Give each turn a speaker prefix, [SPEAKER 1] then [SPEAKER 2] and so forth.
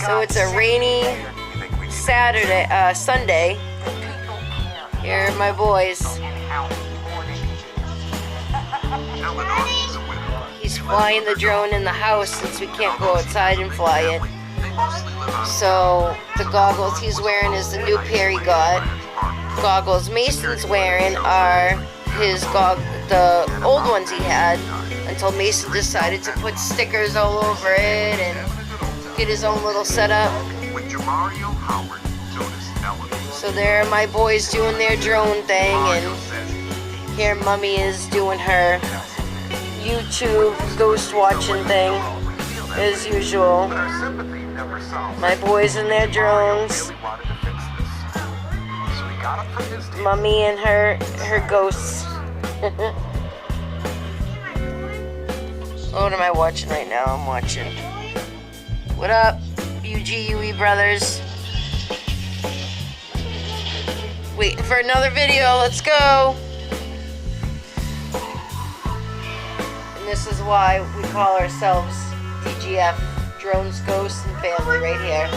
[SPEAKER 1] So it's a rainy Sunday. Here are my boys. He's flying the drone in the house since we can't go outside and fly it. So the goggles he's wearing is the new pair he got. Goggles Mason's wearing are the old ones he had until Mason decided to put stickers all over it and get his own little setup. So there are my boys doing their drone thing, and here Mummy is doing her YouTube ghost watching thing as usual. My boys and their drones. Mummy and her ghosts. What am I watching right now? I'm watching. What up, UGUE brothers? Waiting for another video. Let's go. And this is why we call ourselves DGF, Drones, Ghosts, and Family, right here.